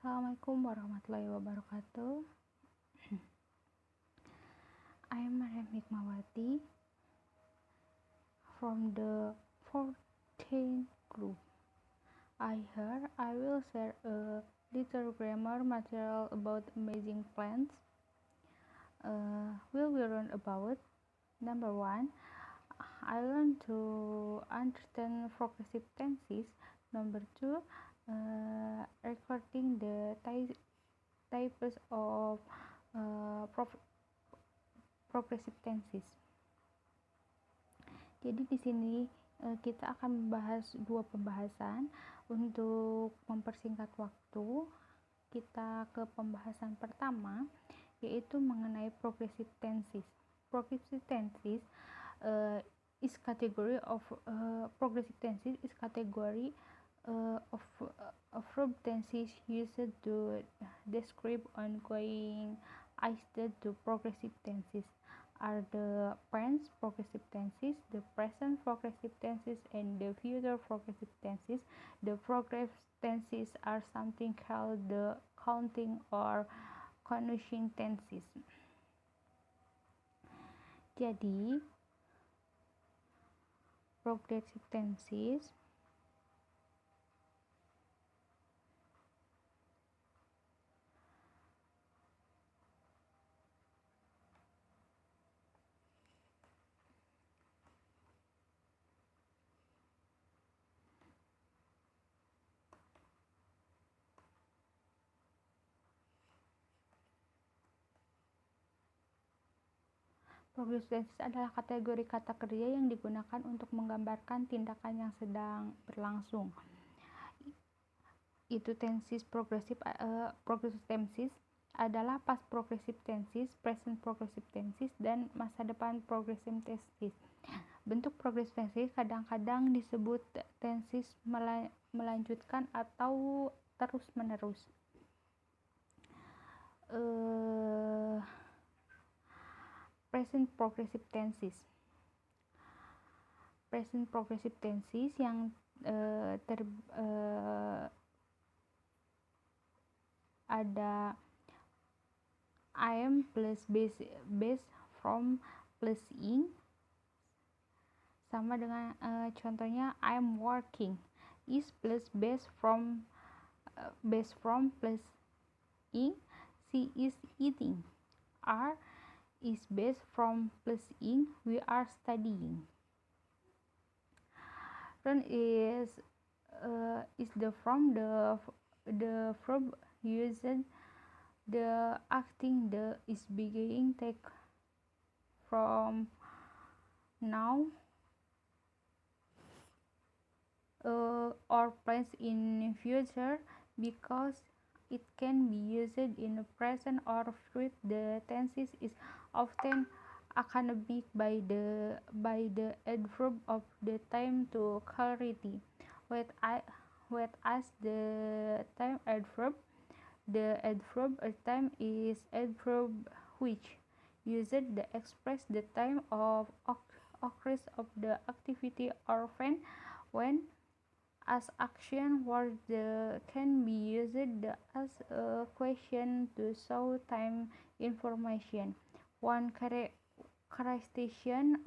Assalamualaikum warahmatullahi wabarakatuh. I am Mariam Hikmawati from the 14th group. Here I will share a little grammar material about amazing plants. Will we learn about number 1, I learned to understand progressive tenses. Number 2, recording the types of progressive tenses. Jadi di sini kita akan membahas dua pembahasan. Untuk mempersingkat waktu, kita ke pembahasan pertama, yaitu mengenai progressive tenses. Progressive tenses is category of progressive tenses is category of verb tenses used to describe ongoing state. To progressive tenses are the past progressive tenses, the present progressive tenses, and the future progressive tenses. The progressive tenses are something called the counting or conjunction tenses. Jadi, progressive tenses Progressive tenses adalah kategori kata kerja yang digunakan untuk menggambarkan tindakan yang sedang berlangsung. Itu tenses progressive tenses adalah past progressive tenses, present progressive tenses, dan masa depan progressive tenses. Bentuk progressive tenses kadang-kadang disebut tenses melanjutkan atau terus-menerus. Present progressive tenses. Present progressive tenses yang ada am plus base from plus ing, sama dengan contohnya I'm working. Is plus base from plus ing, she is eating. Are is base from plus ing, we are studying. Run is the from the verb used. The acting the is beginning take from now or plans in future because it can be used in the present or future. The tenses is often accompanied by the adverb of the time to clarity. As the time adverb, the adverb of time is adverb which used to express the time of occurrence of the activity or event. When as action word can be used as a question to show time information. One characteristic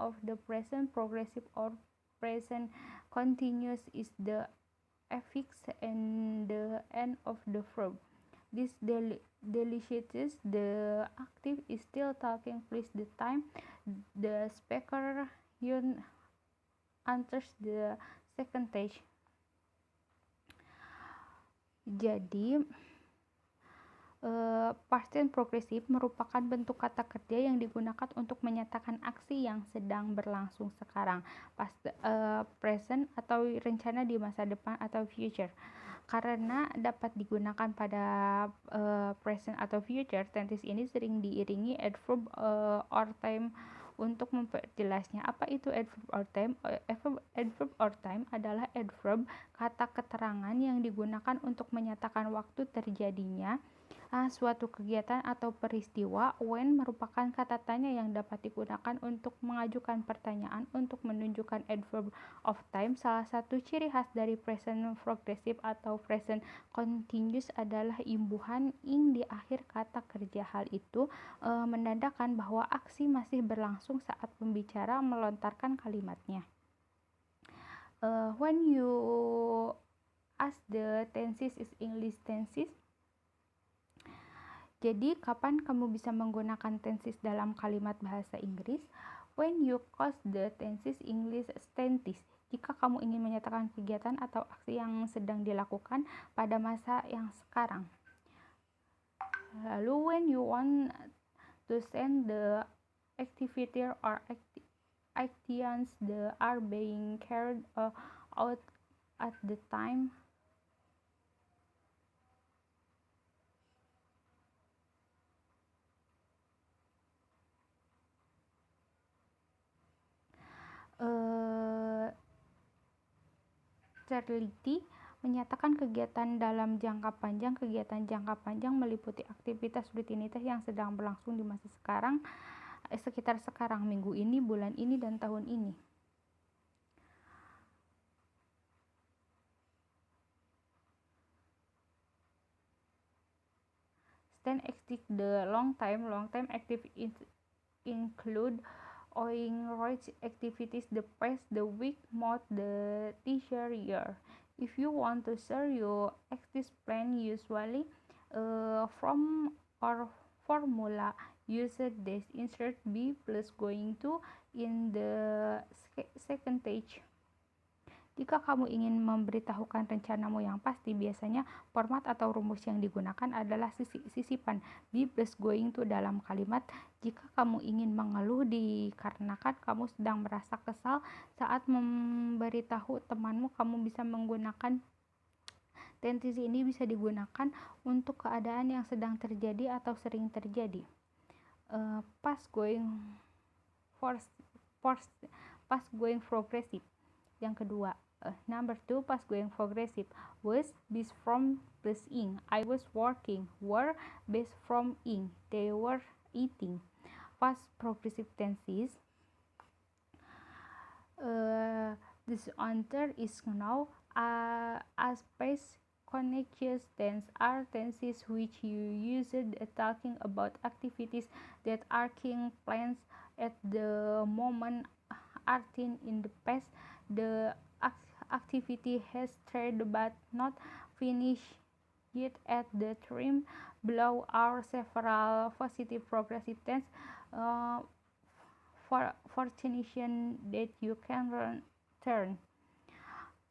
of the present progressive or present continuous is the affix and the end of the verb. This delineates the active is still talking place the time the speaker enters the second stage. Jadi, past tense progresif merupakan bentuk kata kerja yang digunakan untuk menyatakan aksi yang sedang berlangsung sekarang, present atau rencana di masa depan atau future. Karena dapat digunakan pada present atau future, tenses ini sering diiringi adverb or time. Untuk memperjelasnya, apa itu adverb or time? Adverb or time adalah adverb, kata keterangan yang digunakan untuk menyatakan waktu terjadinya suatu kegiatan atau peristiwa. When merupakan kata tanya yang dapat digunakan untuk mengajukan pertanyaan untuk menunjukkan adverb of time. Salah satu ciri khas dari present progressive atau present continuous adalah imbuhan ing di akhir kata kerja. Hal itu menandakan bahwa aksi masih berlangsung saat pembicara melontarkan kalimatnya. When you ask the tenses is English tenses. Jadi, kapan kamu bisa menggunakan tenses dalam kalimat bahasa Inggris? When you cause the tenses English tenses. Jika kamu ingin menyatakan kegiatan atau aksi yang sedang dilakukan pada masa yang sekarang. Lalu, when you want to send the activity or actions that are being carried out at the time. Terliti menyatakan kegiatan dalam jangka panjang. Kegiatan jangka panjang meliputi aktivitas rutinitas yang sedang berlangsung di masa sekarang, sekitar sekarang, minggu ini, bulan ini, dan tahun ini. Stand active the long time active include ongoing activities, the past, the week, month, the teacher year. If you want to share your active plan, usually from or formula, use this. Insert be plus going to in the second stage. Jika kamu ingin memberitahukan rencanamu yang pasti, biasanya format atau rumus yang digunakan adalah sisipan be plus going to dalam kalimat. Jika kamu ingin mengeluh dikarenakan kamu sedang merasa kesal saat memberitahu temanmu, kamu bisa menggunakan tenses ini. Bisa digunakan untuk keadaan yang sedang terjadi atau sering terjadi. Past going progressive. Yang kedua, number 2, past going progressive. Was based from plus ing. I was working. Were based from ing. They were eating. Past progressive tenses. This answer is now as past continuous tense are tenses which you use talking about activities that are taking place at the moment acting in the past. The activity has started but not finished yet. At the trim below are several positive progressive tense for tension that you can turn.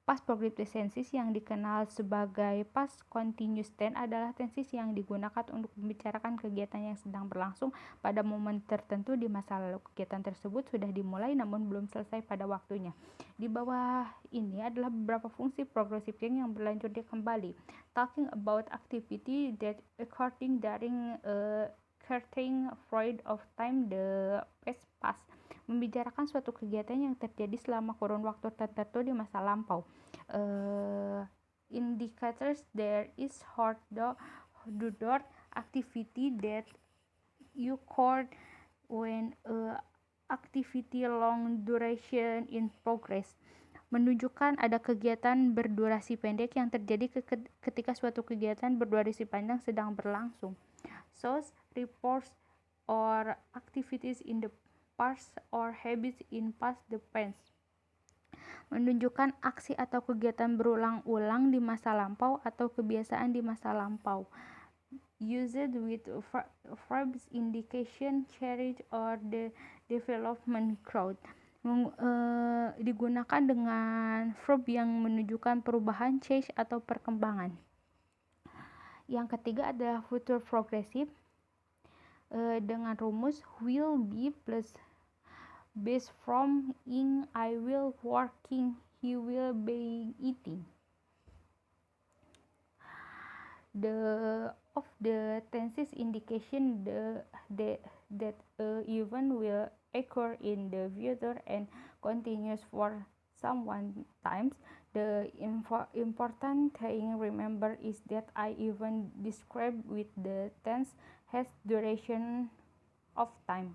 Past progressive tenses yang dikenal sebagai past continuous tense adalah tenses yang digunakan untuk membicarakan kegiatan yang sedang berlangsung pada momen tertentu di masa lalu. Kegiatan tersebut sudah dimulai namun belum selesai pada waktunya. Di bawah ini adalah beberapa fungsi progressive tense yang berlanjutnya kembali. Talking about activity that occurring during a certain period of time, the past. Membicarakan suatu kegiatan yang terjadi selama kurun waktu tertentu di masa lampau. Indicators there is hard door activity that you occurred when activity long duration in progress. Menunjukkan ada kegiatan berdurasi pendek yang terjadi ketika suatu kegiatan berdurasi panjang sedang berlangsung. Shows, reports, or activities in the past or habits in past tense. Menunjukkan aksi atau kegiatan berulang-ulang di masa lampau atau kebiasaan di masa lampau. Used with verbs indication change or the development growth. Digunakan dengan verb yang menunjukkan perubahan, change, atau perkembangan. Yang ketiga adalah future progressive dengan rumus will be plus based from ing. I will working. He will be eating. The of the tenses indication that event will occur in the future and continues for some times. The important thing remember is that I even describe with the tense has duration of time.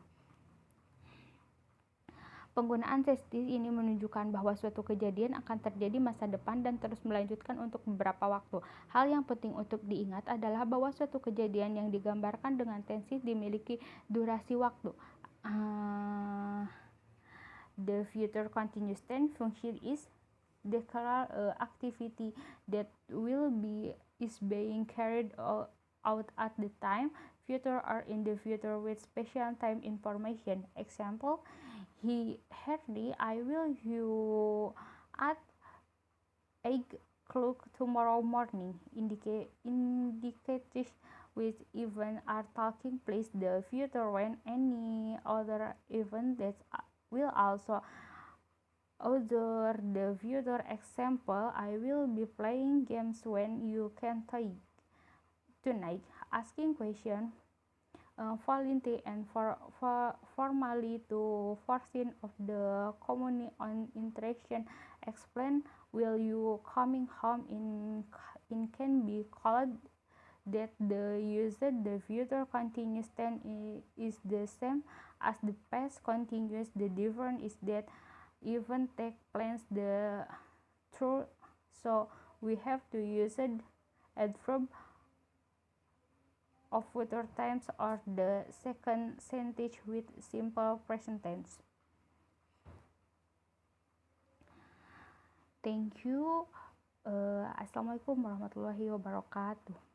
Penggunaan testis ini menunjukkan bahwa suatu kejadian akan terjadi masa depan dan terus melanjutkan untuk beberapa waktu. Hal yang penting untuk diingat adalah bahwa suatu kejadian yang digambarkan dengan tenses dimiliki durasi waktu. The future continuous tense function is declare activity that is being carried out at the time future or in the future with special time information. Example, Harry, I will you at 8 o'clock tomorrow morning. Indicates which event are taking place the future when any other event that will also other the future. Example, I will be playing games when you can take tonight. Asking question, volunteer and formally to foreseen of the community on interaction. Explain, will you coming home in can be called that the user the future continuous tense is the same as the past continuous. The difference is that event take place the true, so we have to use it adverb of future tense or the second sentence with simple present tense. Thank you. Assalamualaikum warahmatullahi wabarakatuh.